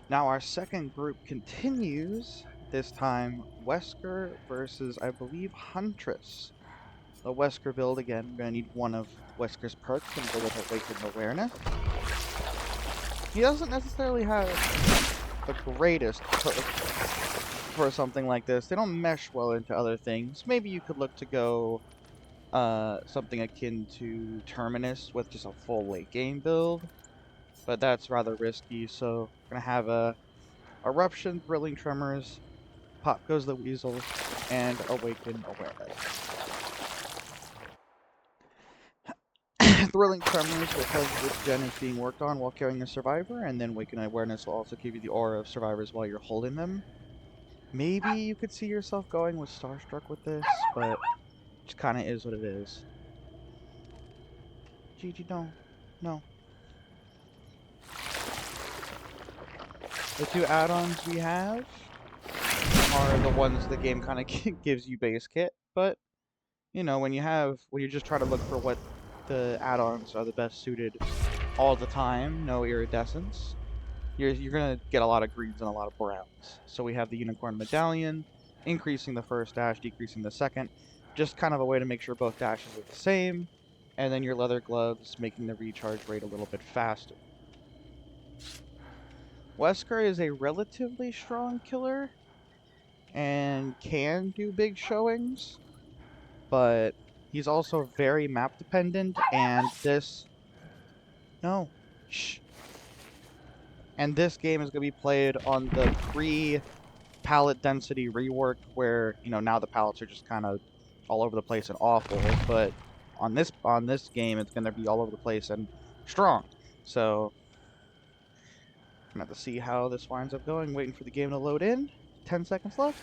Now our second group continues. This time, Wesker versus, I believe, Huntress. The Wesker build again. We're gonna need one of Wesker's perks and go with Awakened Awareness. He doesn't necessarily have the greatest perk for something like this. They don't mesh well into other things. Maybe you could look to go something akin to Terminus with just a full late game build, but that's rather risky. So we're gonna have a Eruption, Thrilling Tremors, Pop Goes the Weasel, and Awaken Awareness. Thrilling Tremors will tell you which gen is being worked on while carrying a survivor, and then Awaken Awareness will also give you the aura of survivors while you're holding them. Maybe you could see yourself going with Starstruck with this, but it just kind of is what it is. Gigi, no. No. The two add-ons we have are the ones the game kind of gives you base kit, but, you know, when you're just trying to look for what the add-ons are the best suited all the time, no iridescence, you're gonna get a lot of greens and a lot of browns. So we have the Unicorn Medallion, increasing the first dash, decreasing the second, just kind of a way to make sure both dashes are the same, and then your leather gloves making the recharge rate a little bit faster. Wesker is a relatively strong killer and can do big showings, but he's also very map dependent, and this and this game is going to be played on the pre-palette density rework, where, you know, now the palettes are just kind of all over the place and awful, but on this game it's going to be all over the place and strong. So I'm going to have to see how this winds up going. Waiting for the game to load in. 10 seconds left.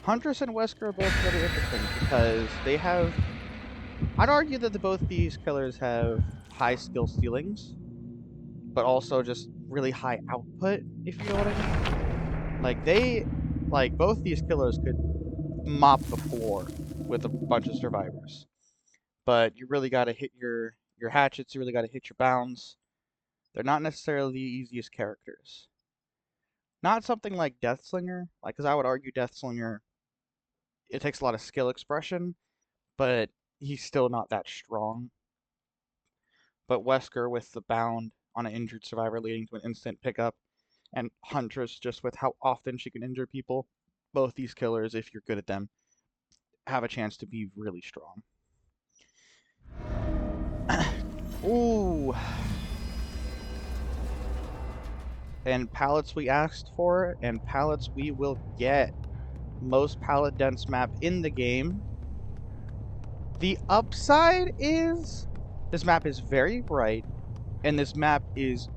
Huntress and Wesker are both really interesting because they have... I'd argue that both these killers have high skill ceilings, but also just really high output, if you know what I mean. Like, both these killers could mop the floor with a bunch of survivors. But you really got to hit your hatchets, you really got to hit your bounds. They're not necessarily the easiest characters. Not something like Deathslinger, because I would argue Deathslinger, it takes a lot of skill expression, but he's still not that strong. But Wesker with the bound on an injured survivor leading to an instant pickup, and Huntress just with how often she can injure people, both these killers, if you're good at them, have a chance to be really strong. Ooh. And pallets we asked for, and pallets we will get. Most pallet dense map in the game. The upside is this map is very bright, and this map it's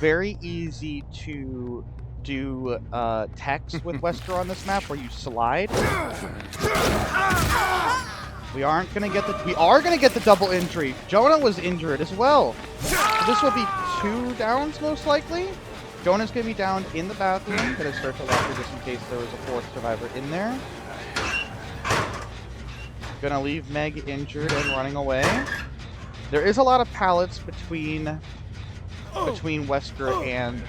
very easy to do text with Wesker on this map where you slide. We are gonna get the double injury. Jonah was injured as well. So this will be 2 downs most likely. Jonah's gonna be down in the bathroom. Gonna search a locker just in case there was a 4th survivor in there. Gonna leave Meg injured and running away. There is a lot of pallets between Wesker and...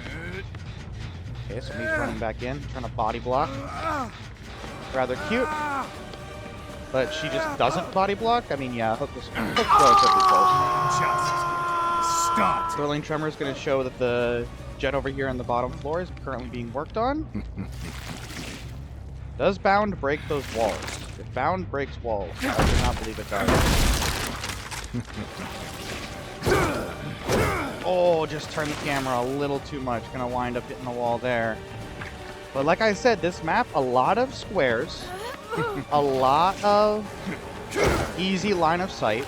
Okay, so he's running back in, trying to body block. Rather cute. But she just doesn't body block. I mean, yeah, hook's relatively close. Start. Thrilling Tremor is going to show that the jet over here on the bottom floor is currently being worked on. Does Bound break those walls? If Bound breaks walls, I do not believe it does. Oh, just turned the camera a little too much. Gonna wind up hitting the wall there. But like I said, this map, a lot of squares. A lot of easy line of sight.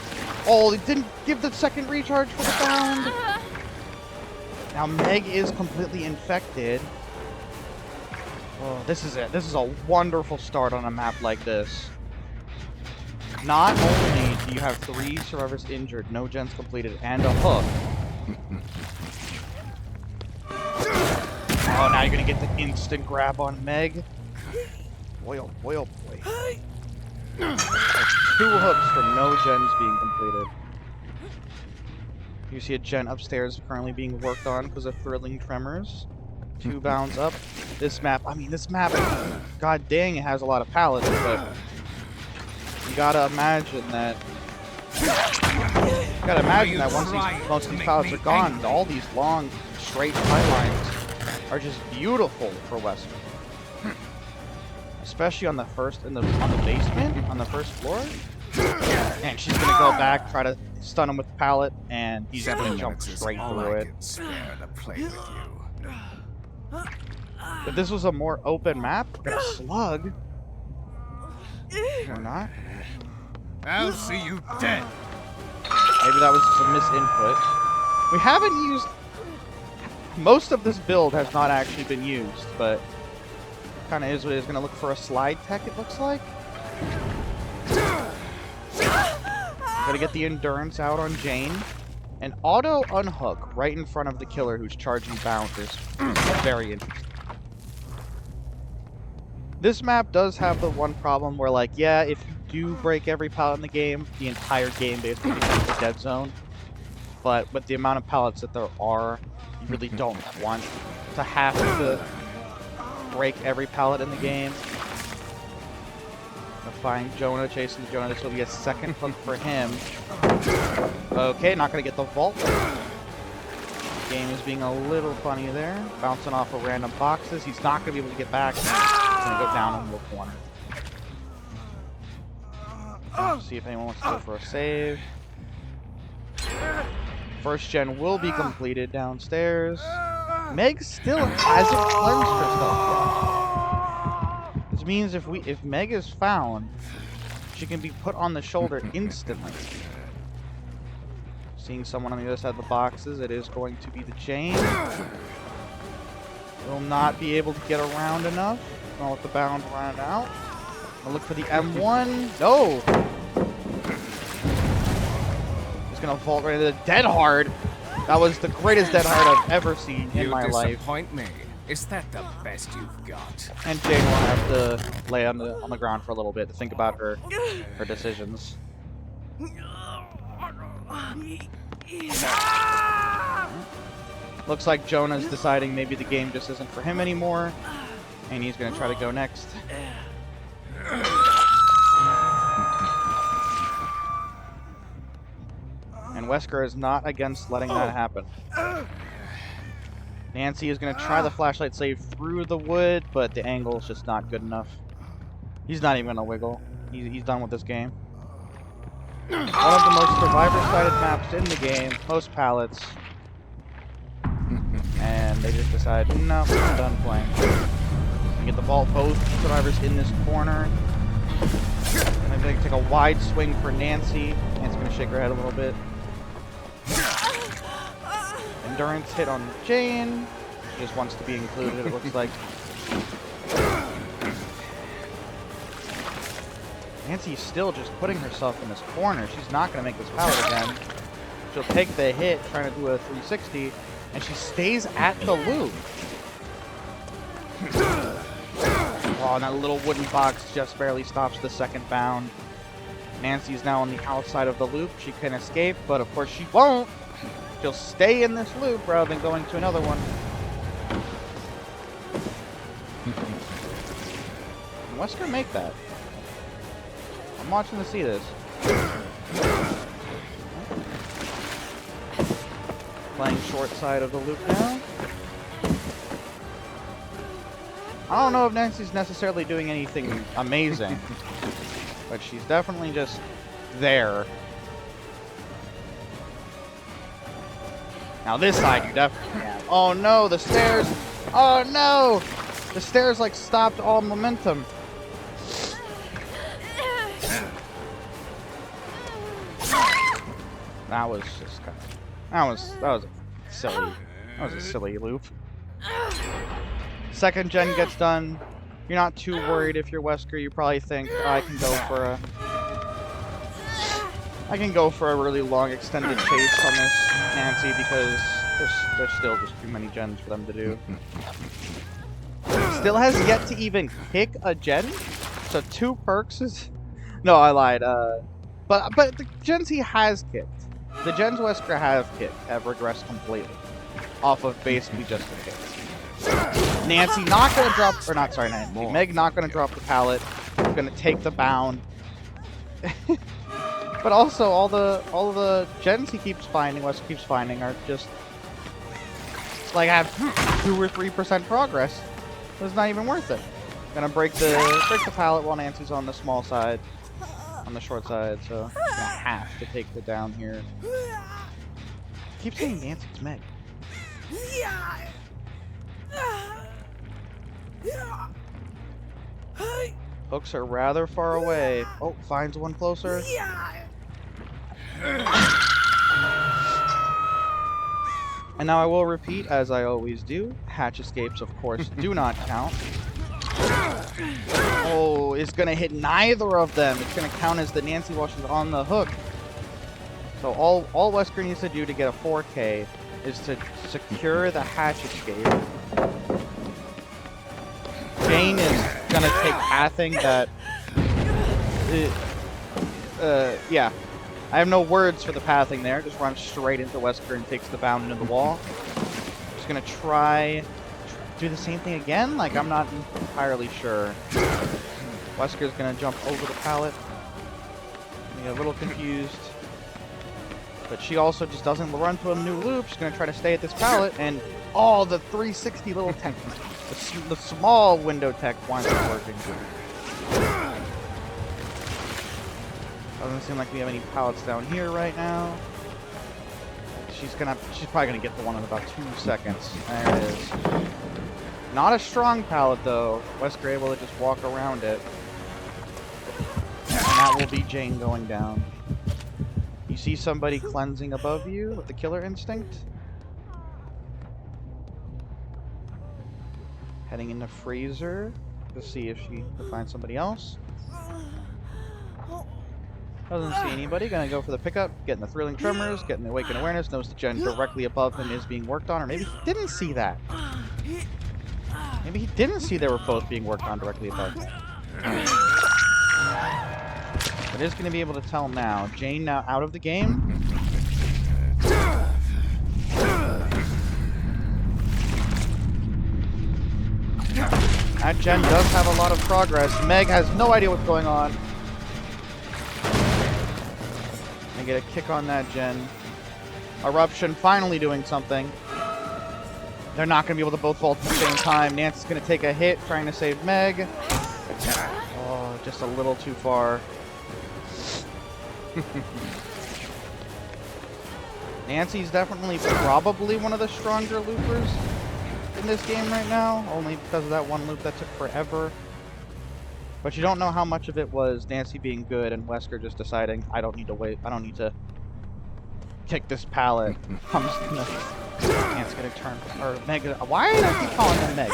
Oh, it didn't give the second recharge for the Bound. Now Meg is completely infected. Oh, this is it. This is a wonderful start on a map like this. Not only do you have 3 survivors injured, no gens completed, and a hook. Oh, now you're gonna get the instant grab on Meg. Boy, oh boy, oh boy. 2 hooks for no gens being completed. You see a gen upstairs currently being worked on because of thrilling tremors. 2 bounds up. This map, god dang, it has a lot of pallets, but you gotta imagine that. Once these pallets are gone, all these long, straight lines are just beautiful for Wesker. Especially on the basement, on the first floor. And she's gonna go back, try to stun him with the pallet, and he's gonna jump straight through it. If this was a more open map, a slug, or not? I'll see you dead. Maybe that was just a misinput. We haven't used... Most of this build has not actually been used, but kind of is what it is. Going to look for a slide tech, it looks like. Got to get the endurance out on Jane. An auto unhook right in front of the killer who's charging bounce is very interesting. This map does have the one problem where, like, yeah, if you do break every pallet in the game, the entire game basically becomes a dead zone. But with the amount of pallets that there are, you really don't want to have to break every pallet in the game. Find Jonah, chasing Jonah. This will be a second hook for him. Okay, not going to get the vault. Game is being a little funny there. Bouncing off of random boxes. He's not going to be able to get back. He's going to go down in the corner. See if anyone wants to go for a save. First gen will be completed downstairs. Meg still hasn't cleansed herself yet. This means if Meg is found, she can be put on the shoulder instantly. Seeing someone on the other side of the boxes, it is going to be the Jane. Will not be able to get around enough. I'll let the bound run out. I'll look for the M1. No! He's gonna vault right into the dead hard. That was the greatest dead hard I've ever seen in my life. You disappoint me. Is that the best you've got? And Jane will have to lay on the ground for a little bit to think about her decisions. Looks like Jonah's deciding maybe the game just isn't for him anymore, and he's gonna try to go next. And Wesker is not against letting that happen. Nancy is going to try the flashlight save through the wood, but the angle is just not good enough. He's not even going to wiggle. He's done with this game. One of the most survivor-sided maps in the game, most pallets. And they just decide, no, I'm done playing. We get the vault, both survivors in this corner. And they take a wide swing for Nancy. Nancy's going to shake her head a little bit. Endurance hit on Jane. She just wants to be included, it looks like. Nancy's still just putting herself in this corner. She's not going to make this pallet again. She'll take the hit, trying to do a 360, and she stays at the loop. Oh, and that little wooden box just barely stops the second bound. Nancy's now on the outside of the loop. She can escape, but of course she won't. She'll stay in this loop rather than going to another one. Can Wesker make that? I'm watching to see this. Playing short side of the loop now. I don't know if Nancy's necessarily doing anything amazing, but she's definitely just there. Now this side you definitely can. Oh no, the stairs! Oh no! The stairs like stopped all momentum. That was just kind of, that was a silly loop. Second gen gets done. You're not too worried if you're Wesker. You probably think, oh, I can go for a really long extended chase on this Nancy because there's still just too many gens for them to do. Still has yet to even kick a gen. So 2 perks is... No, I lied. But the gens he has kicked the gens Wesker have hit have regressed completely off of basically just the hits. Nancy not gonna drop, or not, sorry, Nancy. Meg not gonna drop the pallet. Gonna take the bound. But also all of the gens he keeps finding, Wesker keeps finding, are just like have 2 or 3% progress. So it's not even worth it. Gonna break the pallet while Nancy's on the small side, on the short side. So gonna have to take the down here. Keep saying Nancy, it's Meg. Hooks are rather far away. Oh, finds one closer. And now I will repeat, as I always do, hatch escapes, of course, do not count. Oh, it's going to hit neither of them. It's going to count as the Nancy while she's on the hook. So all Wesker needs to do to get a 4K is to secure the hatch escape. Jane is going to take pathing that... yeah. I have no words for the pathing there. Just runs straight into Wesker and takes the bound into the wall. Just going to try do the same thing again? Like, I'm not entirely sure. Wesker's going to jump over the pallet. I get a little confused. But she also just doesn't run to a new loop. She's going to try to stay at this pallet. And, oh, the 360 little tech. The small window tech winds up working. Doesn't seem like we have any pallets down here right now. She's probably gonna get the one in about 2 seconds. There it is. Not a strong pallet though. Wesker able to just walk around it. And that will be Jane going down. You see somebody cleansing above you with the killer instinct? Heading into freezer to see if she can find somebody else. Doesn't see anybody. Gonna go for the pickup. Getting the thrilling tremors. Getting the awakened awareness. Knows the gen directly above him is being worked on. Or maybe he didn't see that. Maybe he didn't see they were both being worked on directly above him. But is going to be able to tell now. Jane now out of the game. That gen does have a lot of progress. Meg has no idea what's going on. Get a kick on that gen. Eruption finally doing something. They're not going to be able to both vault at the same time. Nancy's going to take a hit trying to save Meg. Oh, just a little too far. Nancy's definitely probably one of the stronger loopers in this game right now, only because of that one loop that took forever. But you don't know how much of it was Nancy being good and Wesker just deciding, I don't need to wait, I don't need to kick this pallet. I'm just gonna... Nancy's gonna turn... Or Meg... Why did I keep calling him Meg?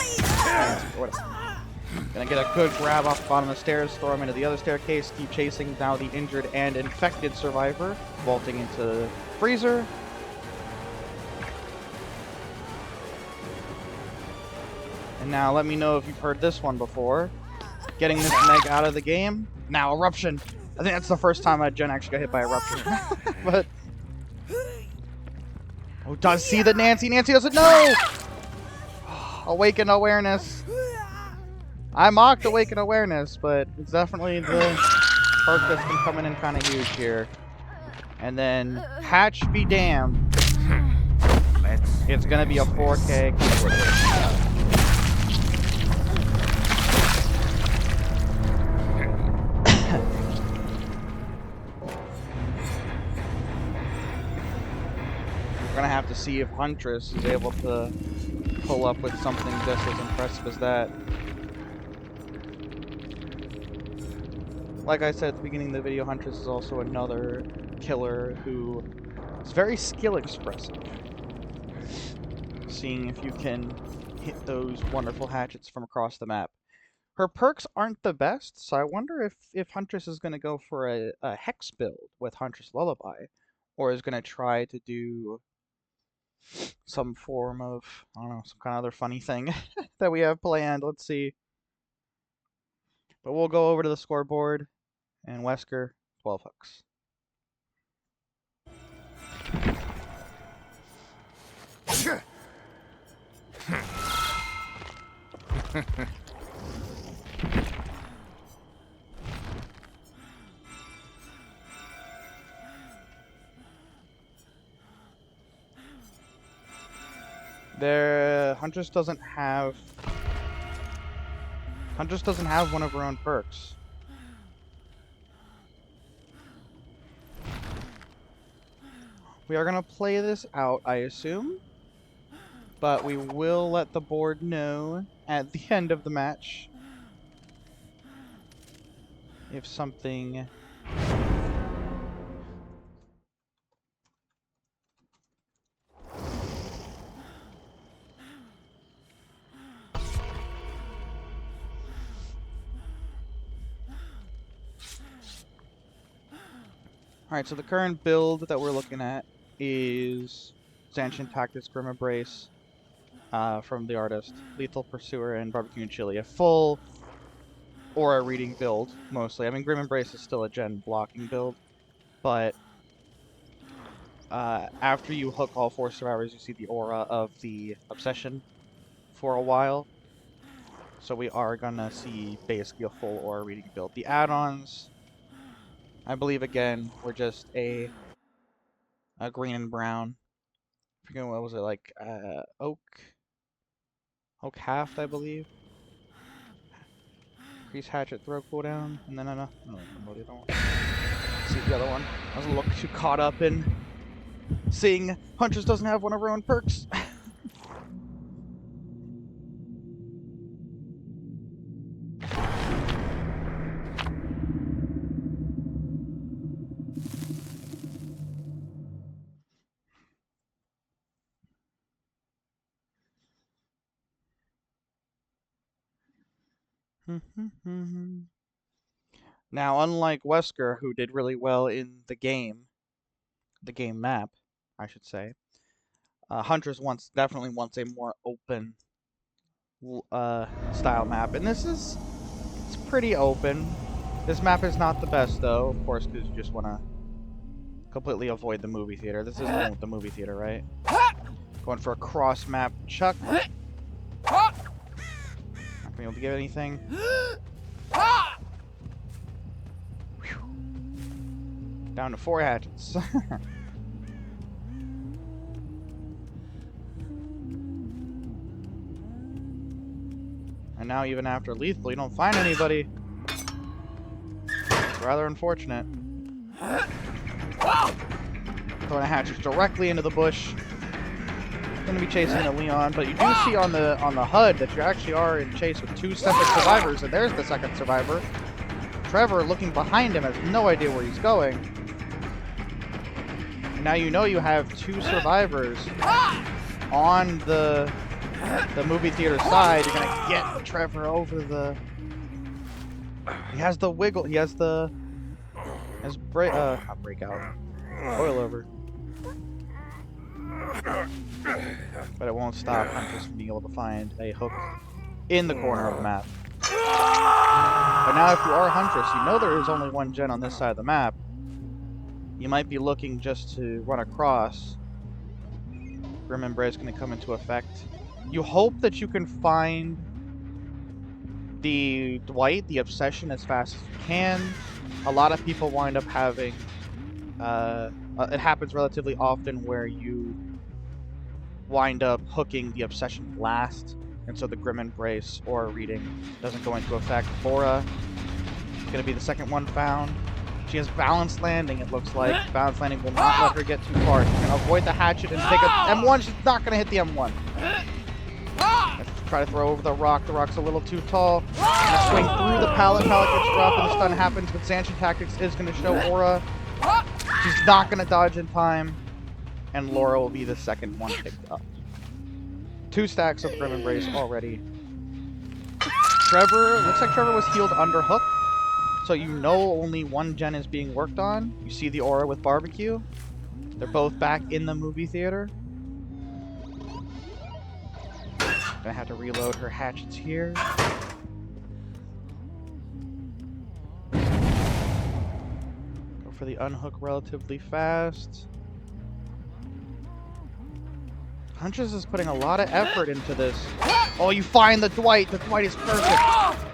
Gonna get a good grab off the bottom of the stairs, throw him into the other staircase, keep chasing now the injured and infected survivor, vaulting into the freezer. And now let me know if you've heard this one before. Getting this Meg out of the game. Now, Eruption. I think that's the first time a gen actually got hit by Eruption. But... Oh, does see the Nancy. Nancy doesn't know! Awaken awareness. I mocked Awaken awareness, but it's definitely the perk that's been coming in kind of huge here. And then, Hatch be damned. It's going to be a 4K completely. We're gonna have to see if Huntress is able to pull up with something just as impressive as that. Like I said at the beginning of the video, Huntress is also another killer who is very skill expressive. Seeing if you can hit those wonderful hatchets from across the map. Her perks aren't the best, so I wonder if Huntress is going to go for a Hex build with Huntress Lullaby, or is going to try to do some form of, I don't know, some kind of other funny thing that we have planned. Let's see. But we'll go over to the scoreboard, and Wesker, 12 hooks. Huntress doesn't have one of her own perks. We are gonna play this out, I assume, but we will let the board know at the end of the match if something. Alright, so the current build that we're looking at is Zanchin Tactics Grim Embrace from the artist, Lethal Pursuer, and Barbecue and Chili. A full aura reading build, mostly. I mean, Grim Embrace is still a gen blocking build, but after you hook all 4 survivors, you see the aura of the obsession for a while. So we are gonna see basically a full aura reading build. The add-ons, I believe, again, were just a green and brown. I forget what was it, like oak haft, I believe. Increase hatchet throw cooldown, and then I don't know the other one. See the other one. I was a little too caught up in seeing Huntress doesn't have one of her own perks. Now, unlike Wesker, who did really well in the game map, I should say, Huntress definitely wants a more open style map, and it's pretty open. This map is not the best, though, of course, because you just want to completely avoid the movie theater. This is the one with the movie theater, right? Going for a cross map chuck. Not gonna be able to get anything. Down to 4 hatchets. And now even after lethal, you don't find anybody. It's rather unfortunate. Throwing a hatchet directly into the bush. Going to be chasing the Leon, but you do see on the HUD that you actually are in chase with 2 separate survivors, and there's the second survivor. Trevor, looking behind him, has no idea where he's going. And now you know you have 2 survivors on the movie theater side. You're gonna get Trevor over the. He has the wiggle. He has the. Not breakout. Coilover. But it won't stop Huntress from being able to find a hook in the corner of the map. But now, if you are Huntress, you know there is only one gen on this side of the map. You might be looking just to run across. Grim Embrace is going to come into effect. You hope that you can find the Dwight, the Obsession, as fast as you can. A lot of people wind up having... it happens relatively often where you wind up hooking the Obsession last, and so the Grim Embrace aura reading doesn't go into effect. Laura is going to be the second one found. She has balanced landing, it looks like. Balanced landing will not let her get too far. She's going to avoid the hatchet and take a M1. She's not going to hit the M1. Try to throw over the rock. The rock's a little too tall. Gonna swing through the pallet. Pallet gets dropped and the stun happens, but Zanchin Tactics is going to show aura. She's not going to dodge in time, and Laura will be the second one picked up. 2 stacks of Grim Embrace already. Trevor, looks like Trevor was healed under hook, so you know only one gen is being worked on. You see the aura with Barbecue. They're both back in the movie theater. Gonna have to reload her hatchets here. Go for the unhook relatively fast. Huntress is putting a lot of effort into this. Oh, you find the Dwight. The Dwight is perfect.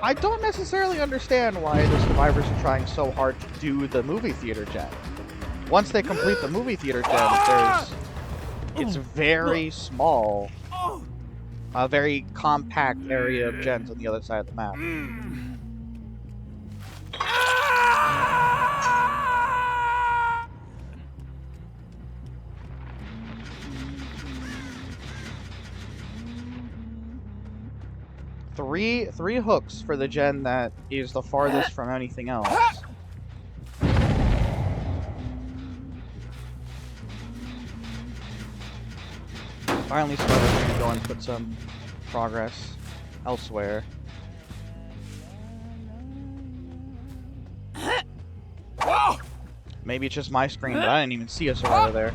I don't necessarily understand why the survivors are trying so hard to do the movie theater gen. Once they complete the movie theater gen, it's very small, a very compact area of gens on the other side of the map. Three hooks for the gen that is the farthest from anything else. Finally, Survivor's gonna go and put some progress elsewhere. Maybe it's just my screen, but I didn't even see a Survivor there.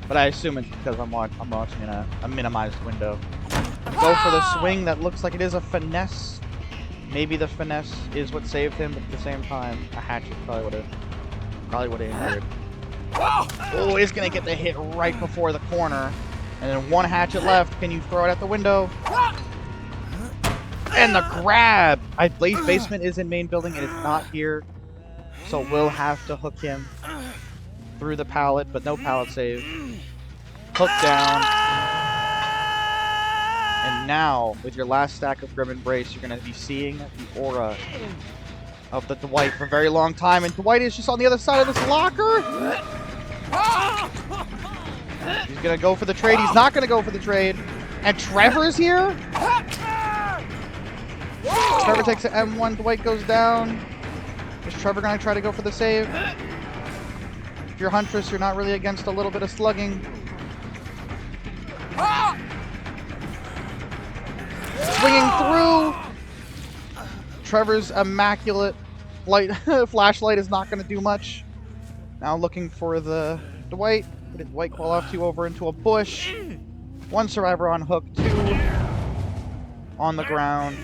But I assume it's because I'm watching in a minimized window. Go for the swing. That looks like it is a finesse. Maybe the finesse is what saved him, but at the same time, a hatchet probably would have injured. Oh, he's gonna get the hit right before the corner. And then one hatchet left. Can you throw it at the window? And the grab! Basement is in main building and it's not here. So we'll have to hook him through the pallet, but no pallet save. Hook down. And now, with your last stack of Grim Embrace, you're going to be seeing the aura of the Dwight for a very long time. And Dwight is just on the other side of this locker. He's going to go for the trade. He's not going to go for the trade. And Trevor's here. Trevor takes an M1. Dwight goes down. Is Trevor going to try to go for the save? If you're Huntress, you're not really against a little bit of slugging. Swinging through. Trevor's immaculate flashlight is not going to do much. Now looking for the Dwight. Did Dwight call off you over into a bush? One survivor on hook, two on the ground.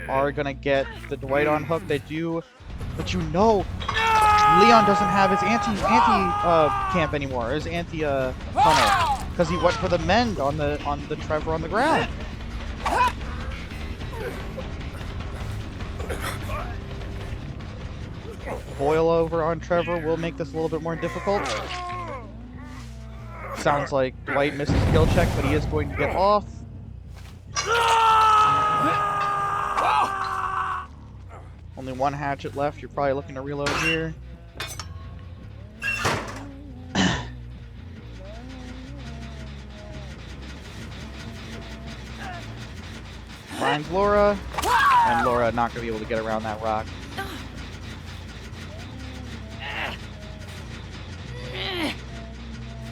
Are going to get the Dwight on hook. They do, but you know, Leon doesn't have his anti camp anymore. His anti tunnel, because he went for the mend on the Trevor on the ground. Boil over on Trevor will make this a little bit more difficult. Sounds like Dwight misses kill check, but he is going to get off. Only one hatchet left. You're probably looking to reload here. Finds Laura, and Laura not going to be able to get around that rock.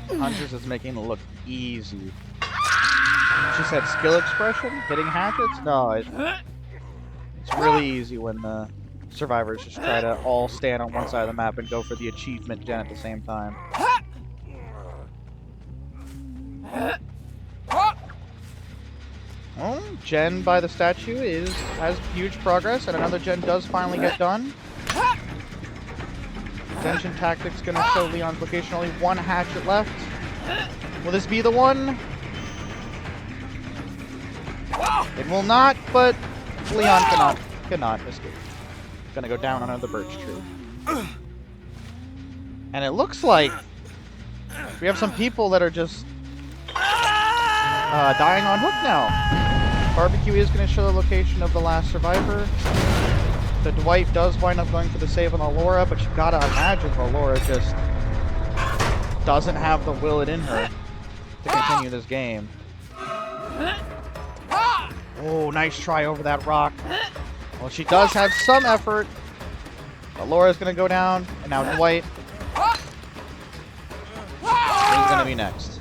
Huntress is making it look easy. She said skill expression, hitting hatchets? No, it's really easy when the survivors just try to all stand on one side of the map and go for the achievement gen at the same time. Well, gen by the statue has huge progress, and another gen does finally get done. Tension tactics gonna show Leon's location. Only one hatchet left. Will this be the one? It will not, but Leon cannot escape. Gonna go down under the birch tree. And it looks like we have some people that are just dying on hook now. Barbecue is going to show the location of the last survivor. The Dwight does wind up going for the save on the Laura, but you gotta imagine the Laura just doesn't have the will it in her to continue this game. Oh, nice try over that rock. Well, she does have some effort. But Laura's going to go down, and now Dwight is going to be next.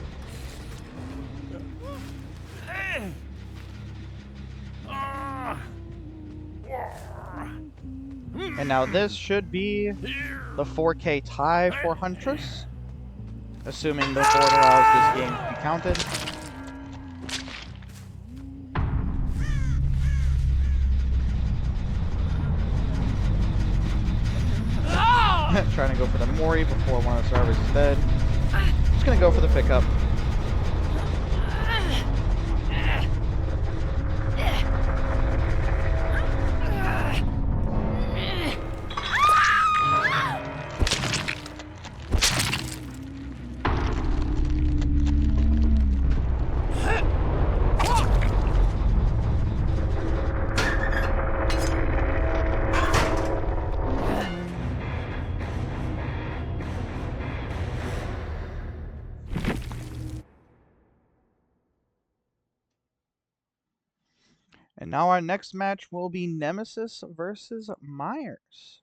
And now this should be the 4K tie for Huntress, assuming the board allows this game to be counted. Trying to go for the Mori before one of the survivors is dead. Just gonna go for the pickup. And now our next match will be Nemesis versus Myers.